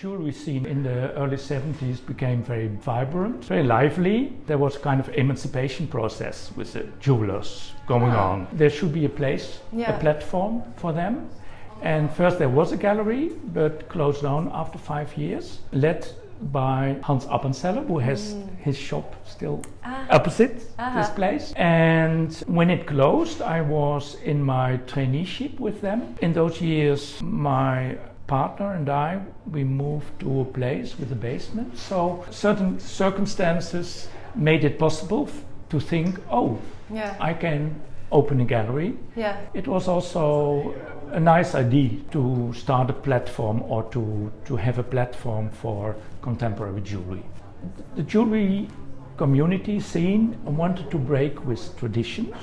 jewelry scene in the early 70s became very vibrant, very lively. There was a kind of emancipation process with the jewelers going on. There should be a place, a platform for them. And first there was a gallery, but closed down after 5 years, led by Hans Appenzeller, who has his shop still opposite this place. And when it closed, I was in my traineeship with them. In those years, my partner and I, we moved to a place with a basement. So certain circumstances made it possible to think, I can open a gallery. It was also a nice idea to start a platform or to have a platform for contemporary jewelry. The jewelry community scene wanted to break with traditions.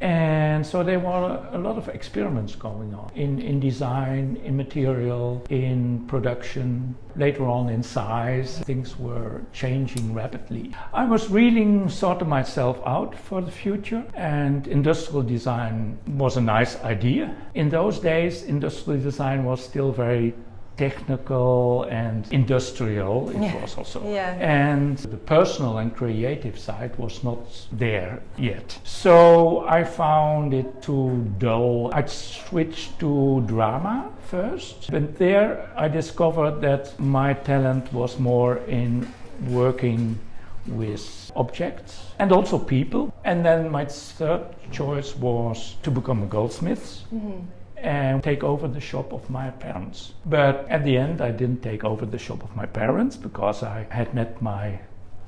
And so there were a lot of experiments going on in design, in material, in production, later on in size. Things were changing rapidly. I was really sorting myself out for the future, and industrial design was a nice idea. In those days, industrial design was still very technical and industrial. It was also. And the personal and creative side was not there yet. So I found it too dull. I switched to drama first, but there I discovered that my talent was more in working with objects and also people. And then my third choice was to become a goldsmith. And take over the shop of my parents. But at the end I didn't take over the shop of my parents because I had met my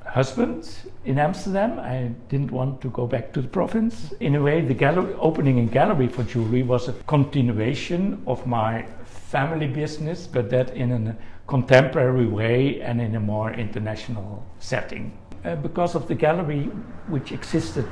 husband in Amsterdam. I didn't want to go back to the province. In a way, the gallery, opening a gallery for jewelry was a continuation of my family business, but that in a contemporary way and in a more international setting. Because of the gallery which existed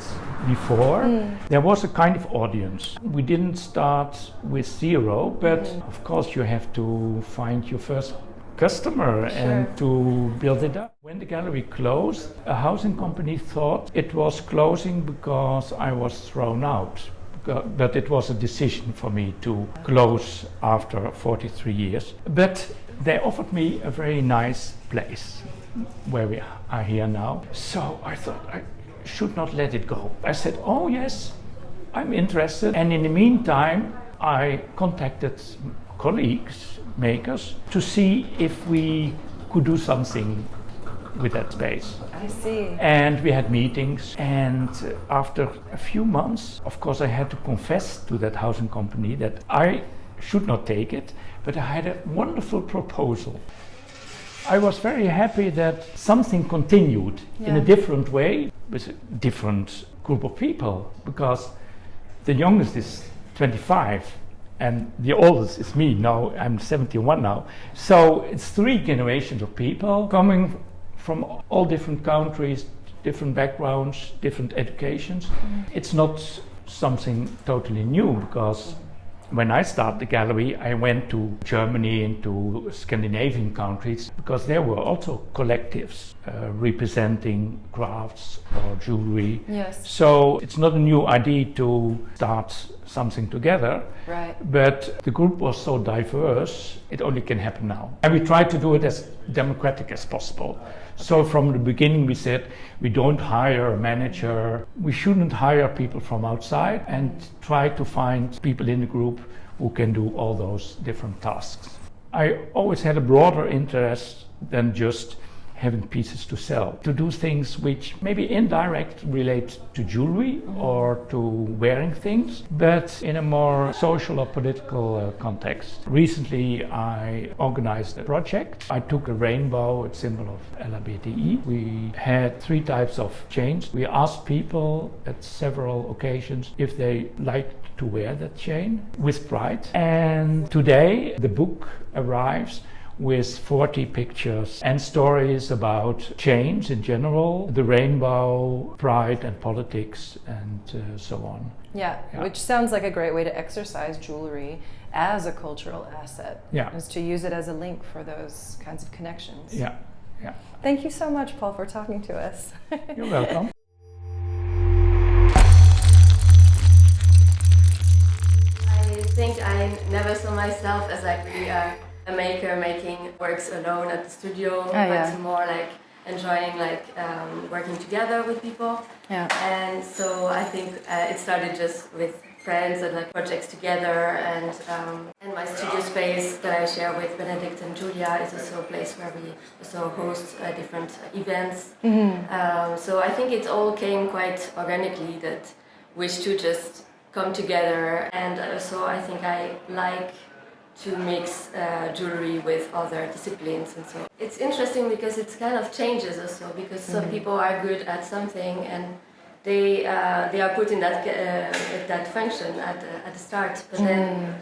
before, there was a kind of audience. We didn't start with zero, but of course you have to find your first customer and to build it up. When the gallery closed, a housing company thought it was closing because I was thrown out. But it was a decision for me to close after 43 years. But they offered me a very nice place where we are here now. So I thought I should not let it go. I said, oh yes, I'm interested. And in the meantime, I contacted colleagues, makers, to see if we could do something with that space. I see. And we had meetings, and after a few months, of course I had to confess to that housing company that I should not take it, but I had a wonderful proposal. I was very happy that something continued in a different way with a different group of people, because the youngest is 25 and the oldest is me. Now I'm 71 now. So it's 3 generations of people coming from all different countries, different backgrounds, different educations. It's not something totally new, because when I started the gallery, I went to Germany and to Scandinavian countries, because there were also collectives representing crafts or jewelry. So it's not a new idea to start something together, but the group was so diverse, it only can happen now. And we tried to do it as democratic as possible. So from the beginning we said, we don't hire a manager, we shouldn't hire people from outside, and try to find people in the group who can do all those different tasks. I always had a broader interest than just having pieces to sell, to do things which maybe indirect relate to jewelry or to wearing things, but in a more social or political context. Recently I organized a project. I took a rainbow, a symbol of LGBTI. We had 3 types of chains. We asked people at several occasions if they liked to wear that chain with pride. And today the book arrives with 40 pictures and stories about change in general, the rainbow, pride and politics, and so on. Which sounds like a great way to exercise jewelry as a cultural asset, is to use it as a link for those kinds of connections. Thank you so much, Paul, for talking to us. You're welcome. I think I never saw myself as like really a a maker making works alone at the studio, but more like enjoying working together with people. Yeah. And so I think it started just with friends and like projects together, and my studio space that I share with Benedict and Julia is also a place where we also host different events. So I think it all came quite organically, that wish to just come together, and also I think I like to mix jewelry with other disciplines, and so it's interesting because it kind of changes also, because some people are good at something and they are put in that function at the start, but then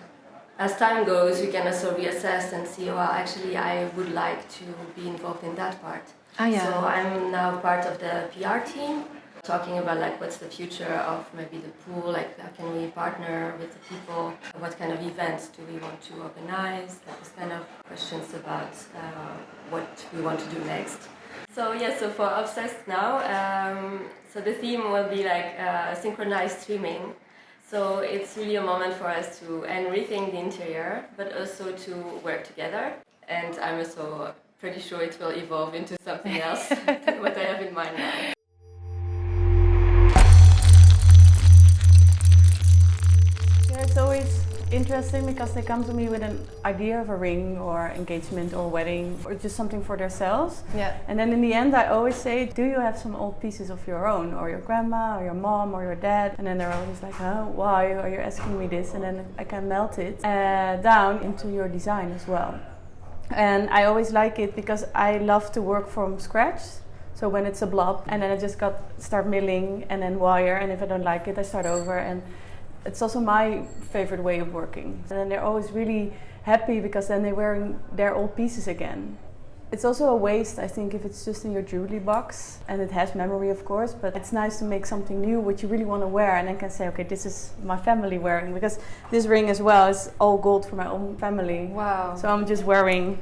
as time goes we can also reassess and see, well, actually I would like to be involved in that part. So I'm now part of the PR team, talking about like what's the future of maybe the pool, like how can we partner with the people, what kind of events do we want to organize, like this kind of questions about what we want to do next. So so for Obsessed now, so the theme will be like synchronized streaming. So it's really a moment for us to rethink the interior, but also to work together. And I'm also pretty sure it will evolve into something else than what I have in mind now. Yeah, it's always interesting because they come to me with an idea of a ring or engagement or wedding or just something for themselves. Yeah. And then in the end I always say, do you have some old pieces of your own, or your grandma or your mom or your dad? And then they're always like, why are you asking me this? And then I can melt it down into your design as well. And I always like it because I love to work from scratch. So when it's a blob, and then I just start milling and then wire, and if I don't like it I start over. And it's also my favorite way of working. And then they're always really happy because then they're wearing their old pieces again. It's also a waste, I think, if it's just in your jewelry box, and it has memory of course, but it's nice to make something new which you really want to wear, and then can say, okay, this is my family wearing, because this ring as well is all gold for my own family. Wow. So I'm just wearing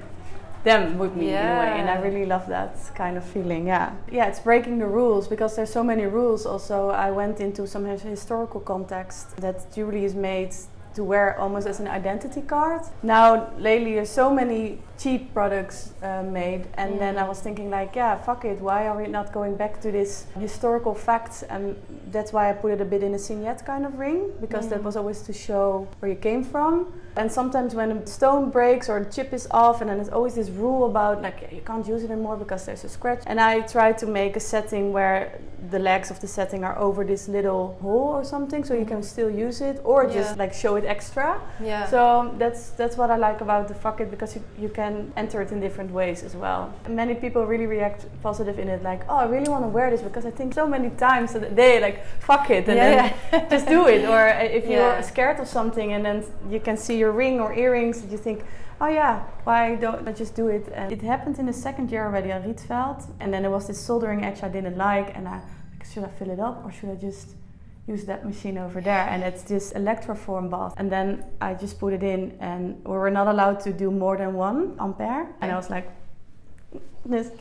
them with me in a way, and I really love that kind of feeling. Yeah, it's breaking the rules because there's so many rules. Also, I went into some historical context that jewelry is made to wear almost as an identity card. Now lately there's so many cheap products made, and then I was thinking like, fuck it, why are we not going back to this historical facts? And that's why I put it a bit in a signet kind of ring, because that was always to show where you came from. And sometimes when a stone breaks or the chip is off, and then there's always this rule about like you can't use it anymore because there's a scratch. And I try to make a setting where the legs of the setting are over this little hole or something, so you can still use it, or just like show it extra. So that's what I like about the fuck it, because you can enter it in different ways as well. Many people really react positive in it, like, oh, I really want to wear this, because I think so many times that they like fuck it and then just do it. Or if you're scared of something and then you can see your ring or earrings, you think, oh yeah, why don't I just do it? And it happened in the second year already on Rietveld, and then there was this soldering edge I didn't like, and should I fill it up or should I just use that machine over there? And it's this electroform bath, and then I just put it in, and we were not allowed to do more than 1 ampere, and I was like,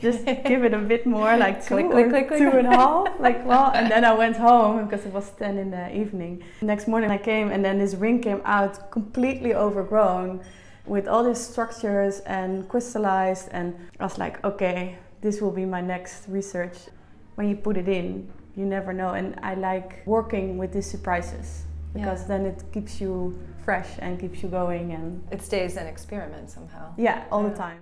just give it a bit more, like click, 2.5, like, well, and then I went home because it was 10 in the evening. Next morning I came, and then this ring came out completely overgrown with all these structures and crystallized, and I was like, okay, this will be my next research. When you put it in, you never know, and I like working with these surprises, because then it keeps you fresh and keeps you going, and it stays an experiment somehow. All the time.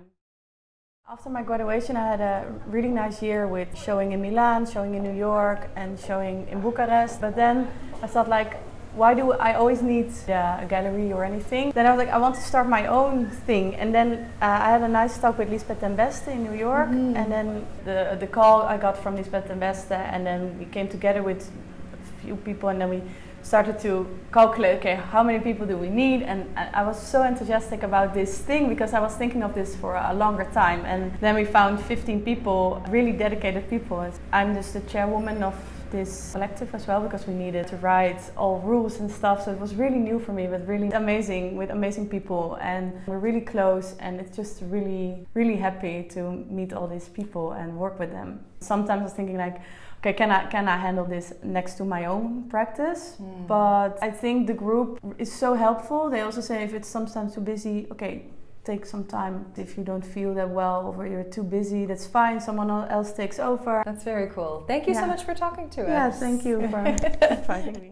After my graduation I had a really nice year with showing in Milan, showing in New York, and showing in Bucharest, but then I thought like, why do I always need a gallery or anything? Then I was like, I want to start my own thing. And then I had a nice talk with Lisbeth ten Beste in New York. And then the call I got from Lisbeth ten Beste, and then we came together with a few people, and then we started to calculate, okay, how many people do we need? And I was so enthusiastic about this thing because I was thinking of this for a longer time. And then we found 15 people, really dedicated people. I'm just the chairwoman of this collective as well, because we needed to write all rules and stuff, so it was really new for me, but really amazing, with amazing people, and we're really close, and it's just really happy to meet all these people and work with them. Sometimes I was thinking like, okay, can I handle this next to my own practice? But I think the group is so helpful. They also say if it's sometimes too busy, okay, take some time. If you don't feel that well or you're too busy, that's fine. Someone else takes over. That's very cool. Thank you so much for talking to us. Yeah, thank you for inviting me.